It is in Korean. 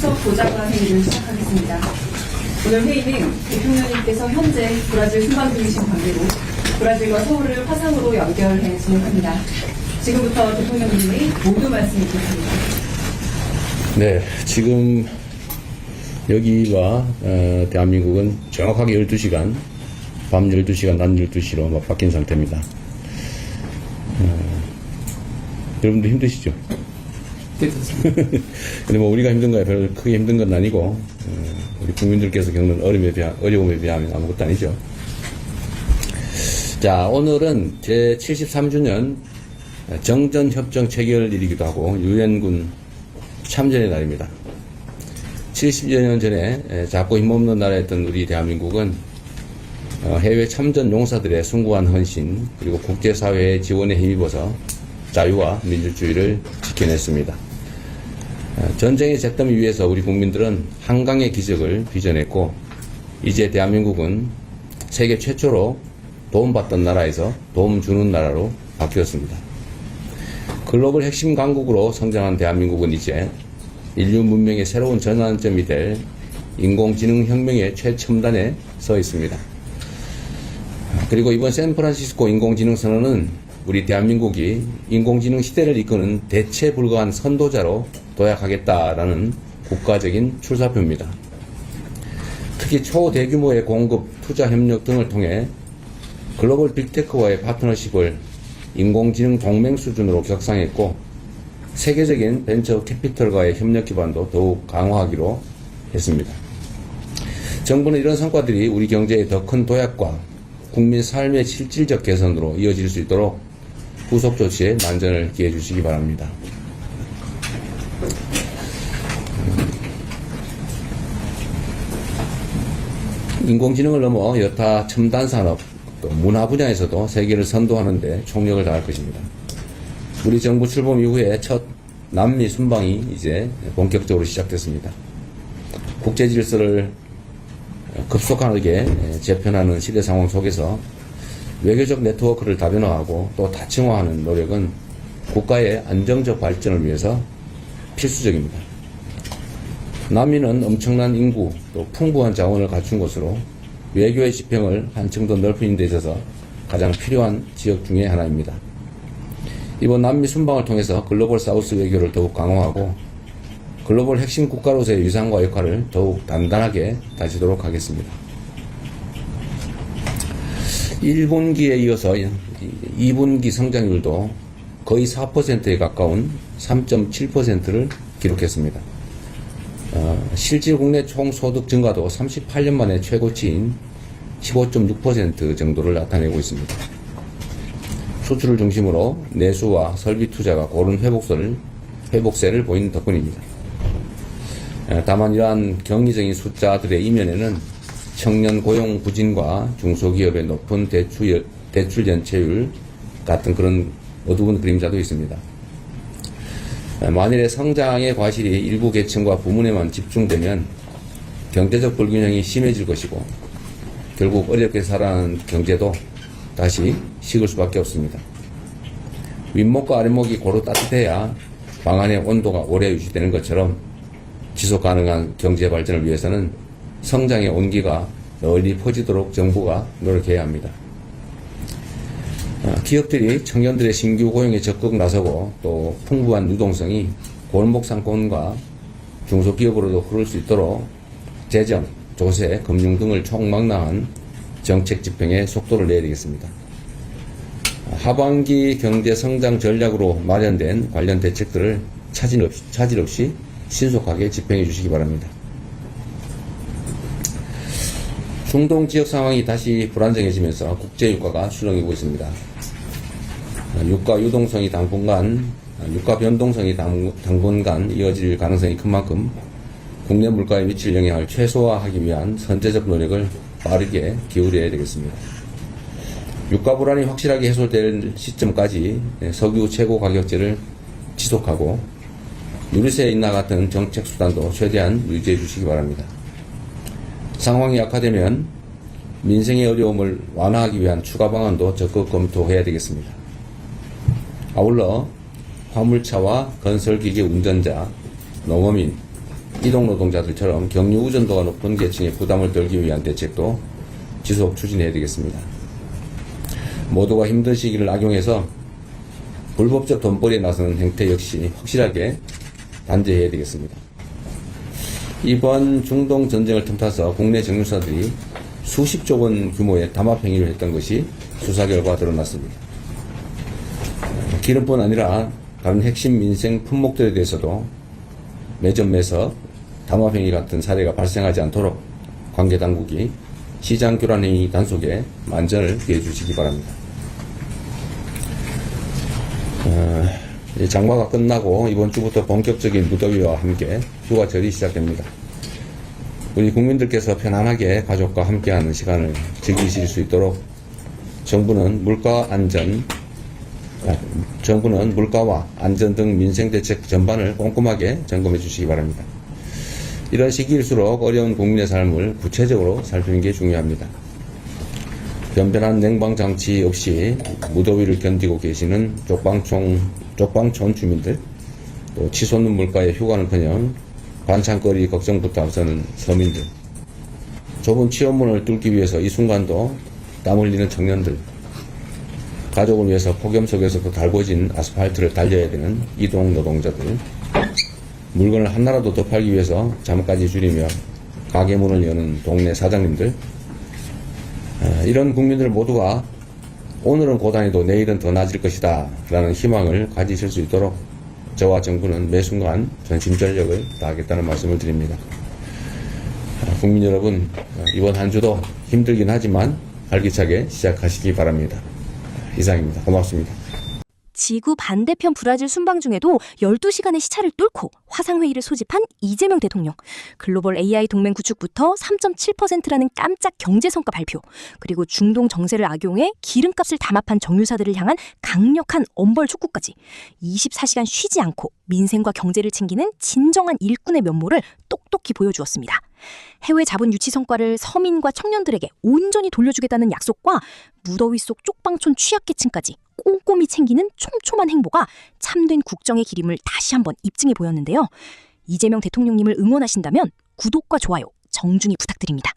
수석 보좌관 회의를 시작하겠습니다. 오늘 회의는 대통령님께서 현재 브라질 순방 중이신 관계로 브라질과 서울을 화상으로 연결해 진행합니다. 지금부터 대통령님의 모두 말씀이 있겠습니다. 네, 지금 여기와 대한민국은 정확하게 12시간, 밤 12시간, 낮 12시로 막 바뀐 상태입니다. 여러분도 힘드시죠? 근데 뭐 우리가 힘든 거야 별로 크게 힘든 건 아니고 우리 국민들께서 겪는 어려움에 비하면 아무것도 아니죠. 자, 오늘은 제 73주년 정전협정 체결일이기도 하고 유엔군 참전의 날입니다. 70여 년 전에 작고 힘없는 나라였던 우리 대한민국은 해외 참전 용사들의 숭고한 헌신 그리고 국제사회의 지원에 힘입어서 자유와 민주주의를 지켜냈습니다. 전쟁의 잿더미 위에서 우리 국민들은 한강의 기적을 빚어냈고 이제 대한민국은 세계 최초로 도움받던 나라에서 도움 주는 나라로 바뀌었습니다. 글로벌 핵심 강국으로 성장한 대한민국은 이제 인류 문명의 새로운 전환점이 될 인공지능 혁명의 최첨단에 서 있습니다. 그리고 이번 샌프란시스코 인공지능 선언은 우리 대한민국이 인공지능 시대를 이끄는 대체 불가한 선도자로 도약하겠다라는 국가적인 출사표입니다. 특히 초대규모의 공급, 투자 협력 등을 통해 글로벌 빅테크와의 파트너십을 인공지능 동맹 수준으로 격상했고 세계적인 벤처 캐피털과의 협력 기반도 더욱 강화하기로 했습니다. 정부는 이런 성과들이 우리 경제의 더 큰 도약과 국민 삶의 실질적 개선으로 이어질 수 있도록 후속 조치에 만전을 기해 주시기 바랍니다. 인공지능을 넘어 여타 첨단 산업, 또 문화 분야에서도 세계를 선도하는 데 총력을 다할 것입니다. 우리 정부 출범 이후에 첫 남미 순방이 이제 본격적으로 시작됐습니다. 국제 질서를 급속하게 재편하는 시대 상황 속에서 외교적 네트워크를 다변화하고 또 다층화하는 노력은 국가의 안정적 발전을 위해서 필수적입니다. 남미는 엄청난 인구 또 풍부한 자원을 갖춘 곳으로 외교의 지평을 한층 더 넓히는 데 있어서 가장 필요한 지역 중의 하나입니다. 이번 남미 순방을 통해서 글로벌 사우스 외교를 더욱 강화하고 글로벌 핵심 국가로서의 위상과 역할을 더욱 단단하게 다지도록 하겠습니다. 1분기에 이어서 2분기 성장률도 거의 4%에 가까운 3.7%를 기록했습니다. 실질 국내 총소득 증가도 38년 만에 최고치인 15.6% 정도를 나타내고 있습니다. 수출을 중심으로 내수와 설비 투자가 고른 회복세를 보이는 덕분입니다. 다만 이러한 경리적인 숫자들의 이면에는 청년 고용 부진과 중소기업의 높은 대출 연체율 같은 그런 어두운 그림자도 있습니다. 만일에 성장의 과실이 일부 계층과 부문에만 집중되면 경제적 불균형이 심해질 것이고 결국 어렵게 살아가는 경제도 다시 식을 수밖에 없습니다. 윗목과 아랫목이 고루 따뜻해야 방 안의 온도가 오래 유지되는 것처럼 지속 가능한 경제 발전을 위해서는 성장의 온기가 널리 퍼지도록 정부가 노력해야 합니다. 기업들이 청년들의 신규 고용에 적극 나서고 또 풍부한 유동성이 골목 상권과 중소기업으로도 흐를 수 있도록 재정, 조세, 금융 등을 총망라한 정책 집행에 속도를 내야 되겠습니다. 하반기 경제 성장 전략으로 마련된 관련 대책들을 차질 없이 신속하게 집행해 주시기 바랍니다. 중동 지역 상황이 다시 불안정해지면서 국제 유가가 출렁이고 있습니다. 유가 유동성이 유가 변동성이 당분간 이어질 가능성이 큰 만큼 국내 물가에 미칠 영향을 최소화하기 위한 선제적 노력을 빠르게 기울여야 되겠습니다. 유가 불안이 확실하게 해소될 시점까지 석유 최고 가격제를 지속하고 유류세 인하 같은 정책 수단도 최대한 유지해 주시기 바랍니다. 상황이 악화되면 민생의 어려움을 완화하기 위한 추가 방안도 적극 검토해야 되겠습니다. 아울러 화물차와 건설기계 운전자, 농어민, 이동노동자들처럼 경유 의존도가 높은 계층의 부담을 덜기 위한 대책도 지속 추진해야 되겠습니다. 모두가 힘든 시기를 악용해서 불법적 돈벌이에 나서는 행태 역시 확실하게 단죄해야 되겠습니다. 이번 중동 전쟁을 틈타서 국내 정유사들이 수십조 원 규모의 담합 행위를 했던 것이 수사 결과 드러났습니다. 기름뿐 아니라 다른 핵심 민생 품목들에 대해서도 매점 매석, 담합 행위 같은 사례가 발생하지 않도록 관계 당국이 시장 교란 행위 단속에 만전을 기해 주시기 바랍니다. 장마가 끝나고 이번 주부터 본격적인 무더위와 함께 휴가철이 시작됩니다. 우리 국민들께서 편안하게 가족과 함께하는 시간을 즐기실 수 있도록 정부는 물가와 안전 등 민생대책 전반을 꼼꼼하게 점검해 주시기 바랍니다. 이런 시기일수록 어려운 국민의 삶을 구체적으로 살피는 게 중요합니다. 변변한 냉방장치 없이 무더위를 견디고 계시는 쪽방촌 주민들, 또 치솟는 물가에 휴가는커녕 반찬거리 걱정부터 앞서는 서민들, 좁은 취업문을 뚫기 위해서 이 순간도 땀 흘리는 청년들, 가족을 위해서 폭염 속에서도 달궈진 아스팔트를 달려야 되는 이동 노동자들, 물건을 하나라도 더 팔기 위해서 잠까지 줄이며 가게 문을 여는 동네 사장님들, 이런 국민들 모두가 오늘은 고단해도 내일은 더 나아질 것이다 라는 희망을 가지실 수 있도록 저와 정부는 매 순간 전심전력을 다하겠다는 말씀을 드립니다. 국민 여러분, 이번 한 주도 힘들긴 하지만 활기차게 시작하시기 바랍니다. 이상입니다. 고맙습니다. 지구 반대편 브라질 순방 중에도 12시간의 시차를 뚫고 화상회의를 소집한 이재명 대통령. 글로벌 AI 동맹 구축부터 3.7%라는 깜짝 경제성과 발표, 그리고 중동 정세를 악용해 기름값을 담합한 정유사들을 향한 강력한 엄벌 촉구까지 24시간 쉬지 않고 민생과 경제를 챙기는 진정한 일꾼의 면모를 똑똑히 보여주었습니다. 해외 자본 유치 성과를 서민과 청년들에게 온전히 돌려주겠다는 약속과 무더위 속 쪽방촌 취약계층까지 꼼꼼히 챙기는 촘촘한 행보가 참된 국정의 기림을 다시 한번 입증해 보였는데요. 이재명 대통령님을 응원하신다면 구독과 좋아요 정중히 부탁드립니다.